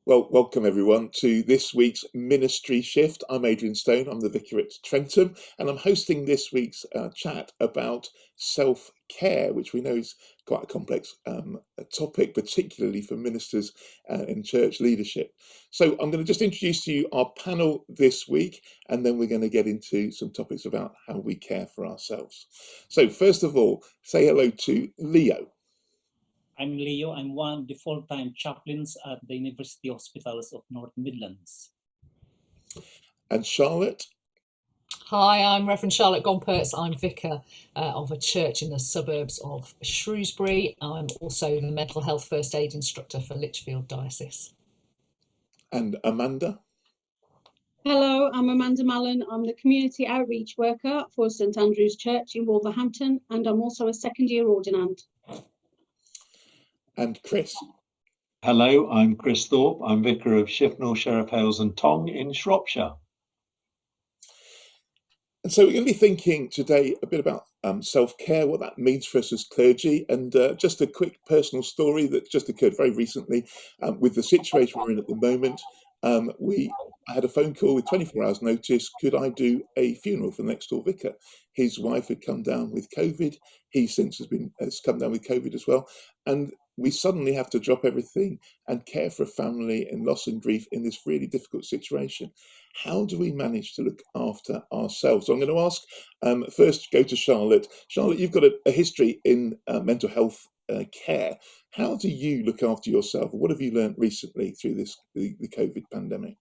Well, welcome everyone to this week's Ministry Shift. I'm Adrian Stone, I'm the Vicar at Trentham, and I'm hosting this week's chat about self-care, which we know is quite a complex topic, particularly for ministers in church leadership. So I'm going to just introduce to you our panel this week, and then we're going to get into some topics about how we care for ourselves. So first of all, say hello to Leo. I'm Leo. I'm one of the full-time chaplains at the University Hospitals of North Midlands. And Charlotte. Hi, I'm Reverend Charlotte Gompertz. I'm vicar of a church in the suburbs of Shrewsbury. I'm also the mental health first aid instructor for Lichfield Diocese. And Amanda. Hello, I'm Amanda Mallon. I'm the community outreach worker for St Andrew's Church in Wolverhampton, and I'm also a second-year ordinand. And Chris. Hello, I'm Chris Thorpe. I'm vicar of Shifnal, Sheriff Hales and Tong in Shropshire. And so we're going to be thinking today a bit about self-care, what that means for us as clergy, and just a quick personal story that just occurred very recently with the situation we're in at the moment. I had a phone call with 24 hours notice. Could I do a funeral for the next door vicar? His wife had come down with COVID. He since has come down with COVID as well. And we suddenly have to drop everything and care for a family in loss and grief in this really difficult situation. How do we manage to look after ourselves? So I'm going to ask first, go to Charlotte. Charlotte, you've got a history in mental health care. How do you look after yourself? What have you learned recently through the COVID pandemic?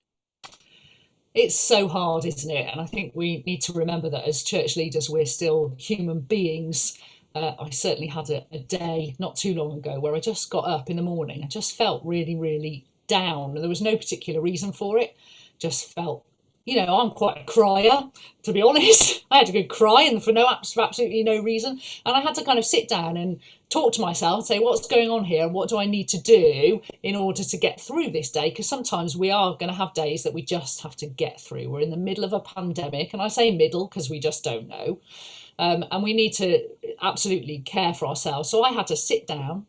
It's so hard, isn't it? And I think we need to remember that as church leaders, we're still human beings. I certainly had a day not too long ago where I just got up in the morning. I just felt really, really down. There was no particular reason for it. Just felt, I'm quite a crier, to be honest. I had a good cry and for absolutely no reason. And I had to kind of sit down and talk to myself and say, what's going on here? What do I need to do in order to get through this day? Because sometimes we are going to have days that we just have to get through. We're in the middle of a pandemic, and I say middle because we just don't know. And we need to absolutely care for ourselves. So I had to sit down.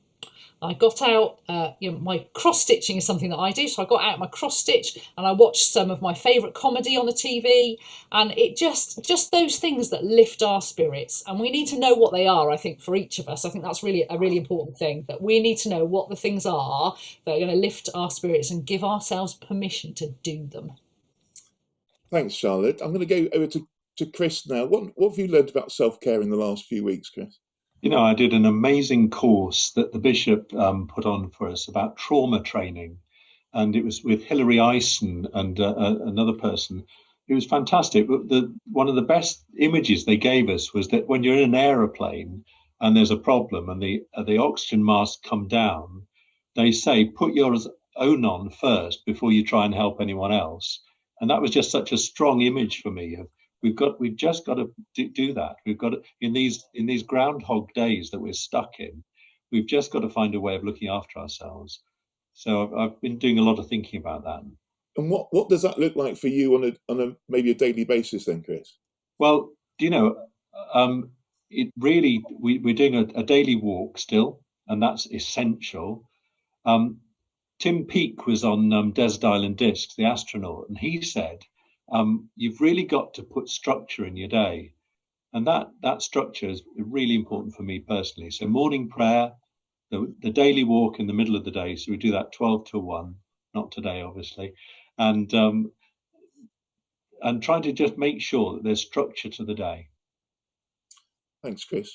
I got out, my cross stitching is something that I do. So I got out my cross stitch and I watched some of my favourite comedy on the TV. And it just those things that lift our spirits. And we need to know what they are, I think, for each of us. I think that's really a really important thing, that we need to know what the things are that are going to lift our spirits and give ourselves permission to do them. Thanks, Charlotte. I'm going to go over to Chris now. What have you learned about self-care in the last few weeks, Chris? I did an amazing course that the bishop put on for us about trauma training, and it was with Hilary Eisen and another person. It was fantastic. One of the best images they gave us was that when you're in an aeroplane and there's a problem and the oxygen mask come down, they say, put yours own on first before you try and help anyone else. And that was just such a strong image for me of, we've just got to do that. We've got to, in these groundhog days that we're stuck in, we've just got to find a way of looking after ourselves. So I've been doing a lot of thinking about that. And what does that look like for you on a maybe a daily basis then, Chris? Well, it really, we're doing a daily walk still, and that's essential. Tim Peake was on Desert Island Discs, the astronaut, and he said, you've really got to put structure in your day. And that structure is really important for me personally. So morning prayer, the daily walk in the middle of the day. So we do that 12 to 1, not today, obviously. And trying to just make sure that there's structure to the day. Thanks, Chris.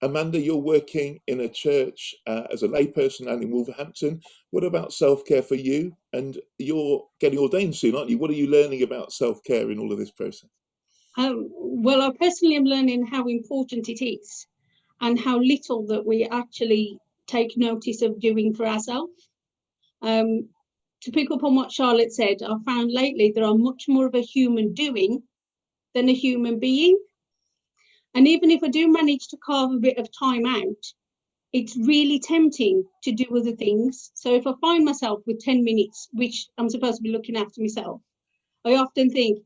Amanda, you're working in a church as a layperson and in Wolverhampton. What about self-care for you? And you're getting ordained soon, aren't you? What are you learning about self-care in all of this process? Well, I personally am learning how important it is and how little that we actually take notice of doing for ourselves. To pick up on what Charlotte said, I've found lately there are much more of a human doing than a human being. And even if I do manage to carve a bit of time out, it's really tempting to do other things. So if I find myself with 10 minutes, which I'm supposed to be looking after myself, I often think,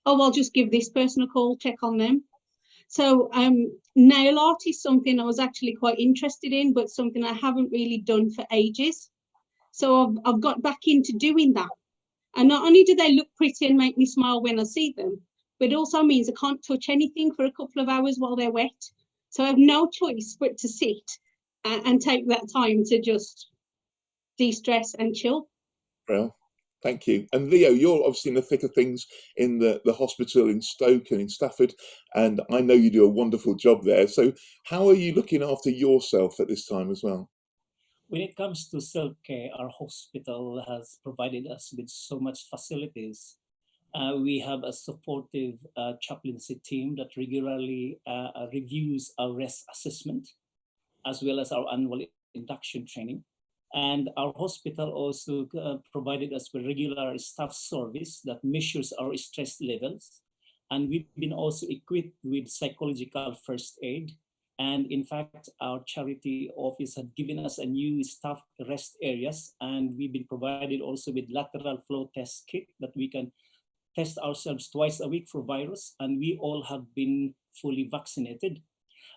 oh, I'll just give this person a call, check on them. So nail art is something I was actually quite interested in, but something I haven't really done for ages. So I've got back into doing that. And not only do they look pretty and make me smile when I see them, but it also means I can't touch anything for a couple of hours while they're wet. So I have no choice but to sit and take that time to just de-stress and chill. Well, thank you. And Leo, you're obviously in the thick of things in the hospital in Stoke and in Stafford, and I know you do a wonderful job there. So how are you looking after yourself at this time as well? When it comes to self-care, our hospital has provided us with so much facilities. We have a supportive chaplaincy team that regularly reviews our rest assessment, as well as our annual induction training. And our hospital also provided us with regular staff service that measures our stress levels. And we've been also equipped with psychological first aid. And in fact, our charity office had given us a new staff rest areas. And we've been provided also with lateral flow test kit that we can test ourselves twice a week for virus. And we all have been fully vaccinated.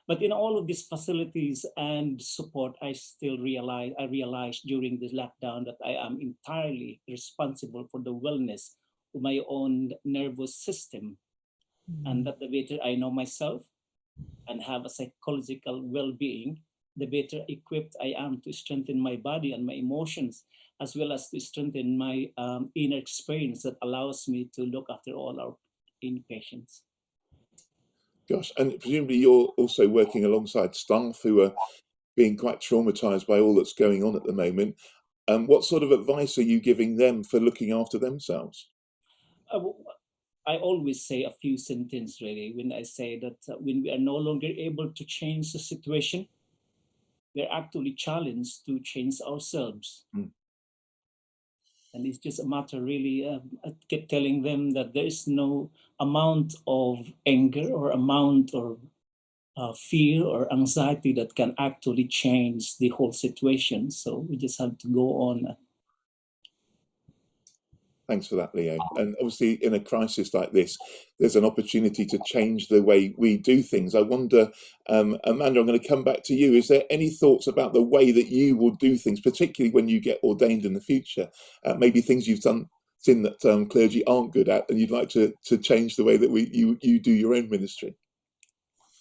But in all of these facilities and support, I realized during this lockdown that I am entirely responsible for the wellness of my own nervous system. And that the better I know myself and have a psychological well-being, the better equipped I am to strengthen my body and my emotions, as well as to strengthen my inner experience that allows me to look after all our inpatients. Gosh, and presumably you're also working alongside staff who are being quite traumatized by all that's going on at the moment. What sort of advice are you giving them for looking after themselves? I always say a few sentences really when I say that when we are no longer able to change the situation, we're actually challenged to change ourselves. And it's just a matter really, I keep telling them that there is no amount of anger or amount of fear or anxiety that can actually change the whole situation. So we just have to go on. Thanks for that, Leo. And obviously, in a crisis like this, there's an opportunity to change the way we do things. I wonder, Amanda, I'm going to come back to you. Is there any thoughts about the way that you will do things, particularly when you get ordained in the future? Maybe things you've seen that clergy aren't good at, and you'd like to change the way that you do your own ministry?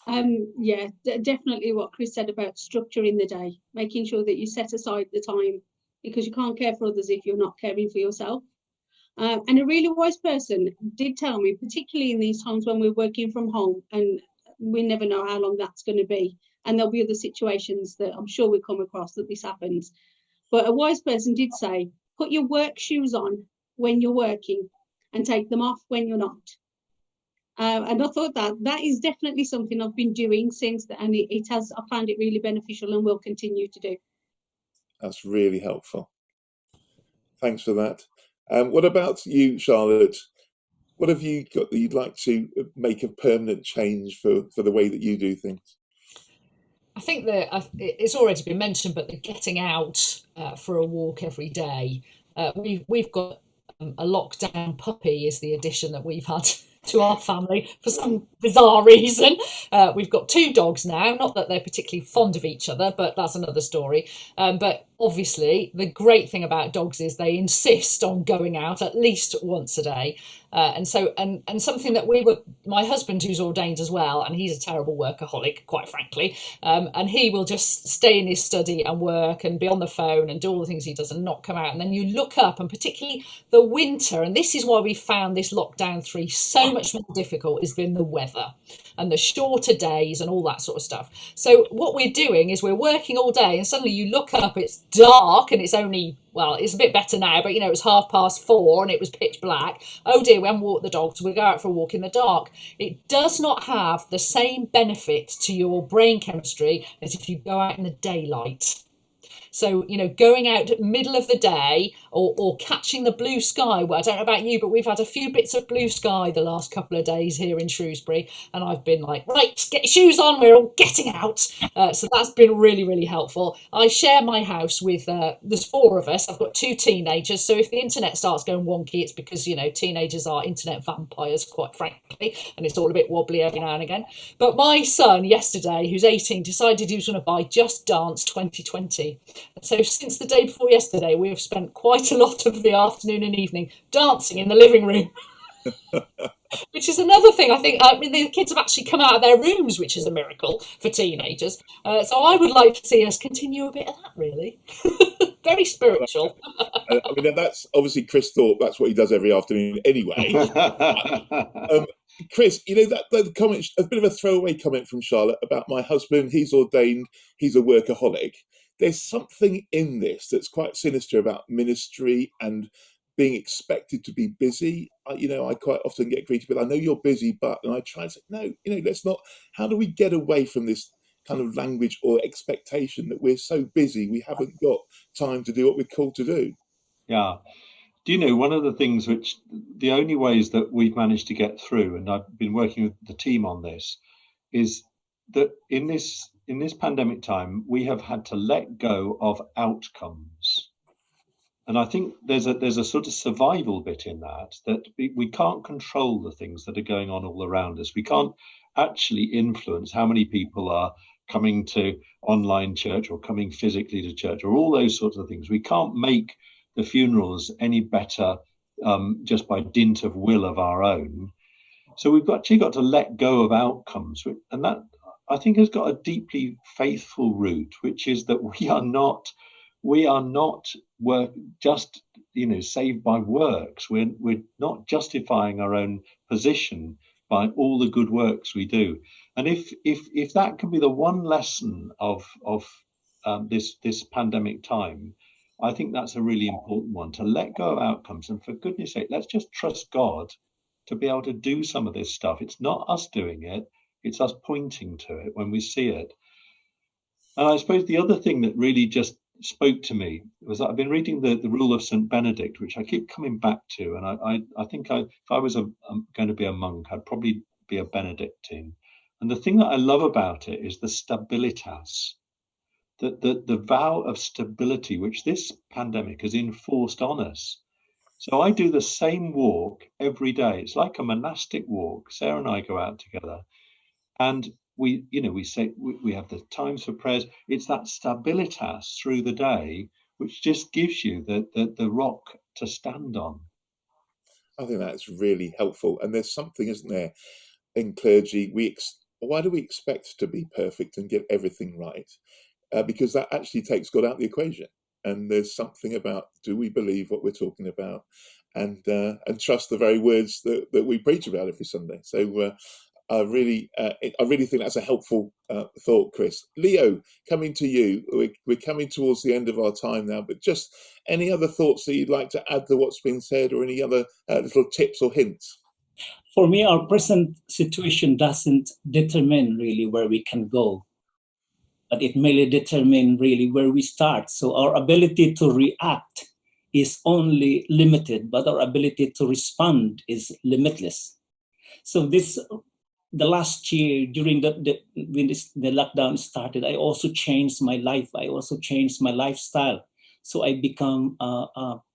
Yeah, definitely what Chris said about structuring the day, making sure that you set aside the time, because you can't care for others if you're not caring for yourself. And a really wise person did tell me, particularly in these times when we're working from home and we never know how long that's going to be. And there'll be other situations that I'm sure we come across that this happens. But a wise person did say, put your work shoes on when you're working and take them off when you're not. And I thought that is definitely something I've been doing since, and I found it really beneficial and will continue to do. That's really helpful. Thanks for that. What about you, Charlotte? What have you got that you'd like to make a permanent change for the way that you do things? I think that it's already been mentioned, but the getting out for a walk every day. We've got a lockdown puppy is the addition that we've had to our family for some bizarre reason. We've got 2 dogs now, not that they're particularly fond of each other, but that's another story. But obviously the great thing about dogs is they insist on going out at least once a day. And something that my husband, who's ordained as well, and he's a terrible workaholic, quite frankly, and he will just stay in his study and work and be on the phone and do all the things he does and not come out. And then you look up, and particularly the winter, and this is why we found this lockdown 3 so much more difficult, has been the weather and the shorter days and all that sort of stuff. So what we're doing is we're working all day, and suddenly you look up, it's dark, and it's only, well, it's a bit better now, but it was 4:30 and it was pitch black. Oh dear, we haven't walked the dogs, we go out for a walk in the dark. It does not have the same benefit to your brain chemistry as if you go out in the daylight. So, going out middle of the day or catching the blue sky. Well, I don't know about you, but we've had a few bits of blue sky the last couple of days here in Shrewsbury. And I've been like, right, get your shoes on, we're all getting out. So that's been really, really helpful. I share my house with, there's 4 of us. I've got 2 teenagers. So if the internet starts going wonky, it's because, teenagers are internet vampires, quite frankly. And it's all a bit wobbly every now and again. But my son yesterday, who's 18, decided he was going to buy Just Dance 2020. me. So since the day before yesterday, we have spent quite a lot of the afternoon and evening dancing in the living room, which is another thing. I think, I mean, the kids have actually come out of their rooms, which is a miracle for teenagers. So I would like to see us continue a bit of that, really. Very spiritual. I mean, that's obviously Chris Thorpe. That's what he does every afternoon anyway. Chris, you know, that the comment, a bit of a throwaway comment from Charlotte about my husband. He's ordained, he's a workaholic. There's something in this that's quite sinister about ministry and being expected to be busy. I quite often get greeted with, I know you're busy, but, and I try and say, no, let's not. How do we get away from this kind of language or expectation that we're so busy we haven't got time to do what we're called to do? Yeah. Do you know, one of the things which the only ways that we've managed to get through, and I've been working with the team on this, is that in this pandemic time, we have had to let go of outcomes. And I think there's a sort of survival bit in that we can't control the things that are going on all around us. We can't actually influence how many people are coming to online church or coming physically to church or all those sorts of things. We can't make the funerals any better just by dint of will of our own. So we've actually got to let go of outcomes. And that, I think, has got a deeply faithful root, which is that we are not just saved by works. We're not justifying our own position by all the good works we do. And if that can be the one lesson of this pandemic time, I think that's a really important one, to let go of outcomes. And for goodness sake, let's just trust God to be able to do some of this stuff. It's not us doing it, it's us pointing to it when we see it. And I suppose the other thing that really just spoke to me was that I've been reading the Rule of St. Benedict, which I keep coming back to. And I think if I was going to be a monk, I'd probably be a Benedictine. And the thing that I love about it is the stabilitas, the vow of stability, which this pandemic has enforced on us. So I do the same walk every day. It's like a monastic walk. Sarah and I go out together, and we say we have the times for prayers. It's that stabilitas through the day which just gives you the rock to stand on. I think that's really helpful. And there's something, isn't there, in clergy? Why do we expect to be perfect and get everything right? Because that actually takes God out of the equation. And there's something about, do we believe what we're talking about, and trust the very words that we preach about every Sunday? So I really think that's a helpful thought, Chris. Leo, coming to you. We're coming towards the end of our time now, but just any other thoughts that you'd like to add to what's been said, or any other little tips or hints? For me, our present situation doesn't determine really where we can go, but it merely determines really where we start. So our ability to react is only limited, but our ability to respond is limitless. So the last year, during when the lockdown started, I also changed my life. I also changed my lifestyle. So I become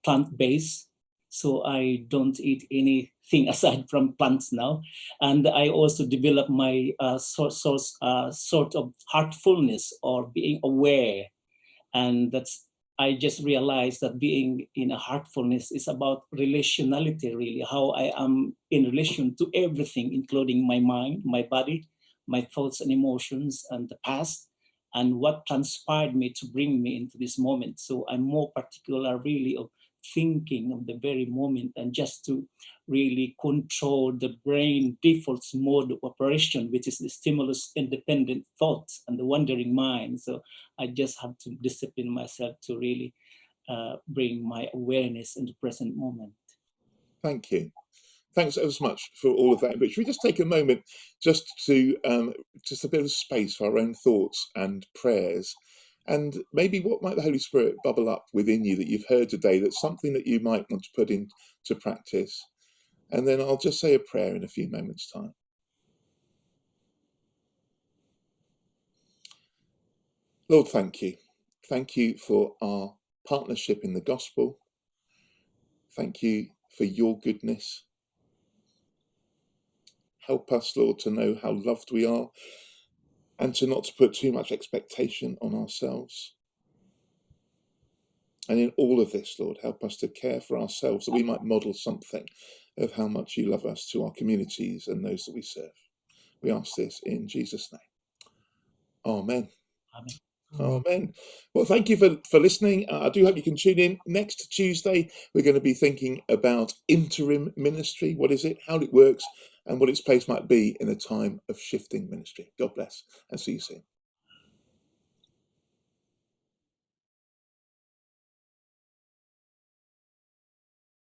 plant-based. So I don't eat anything aside from plants now. And I also developed my sort of heartfulness, or being aware. And I just realized that being in a heartfulness is about relationality, really, how I am in relation to everything, including my mind, my body, my thoughts and emotions, and the past, and what transpired me to bring me into this moment. So I'm more particular, really, of thinking of the very moment, and just to really control the brain defaults mode of operation, which is the stimulus independent thoughts and the wandering mind. So I just have to discipline myself to really bring my awareness in the present moment. Thank you. Thanks ever so much for all of that. But should we just take a moment just to just a bit of space for our own thoughts and prayers? And maybe what might the Holy Spirit bubble up within you that you've heard today, that's something that you might want to put into practice? And then I'll just say a prayer in a few moments' time. Lord, thank you. Thank you for our partnership in the gospel. Thank you for your goodness. Help us, Lord, to know how loved we are, and to not to put too much expectation on ourselves. And in all of this, Lord, help us to care for ourselves, that we might model something of how much you love us to our communities and those that we serve. We ask this in Jesus' name. Amen. Amen. Amen. Well, thank you for listening. I do hope you can tune in next Tuesday. We're going to be thinking about interim ministry. What is it, how it works, and what its place might be in a time of shifting ministry. God bless, and see you soon.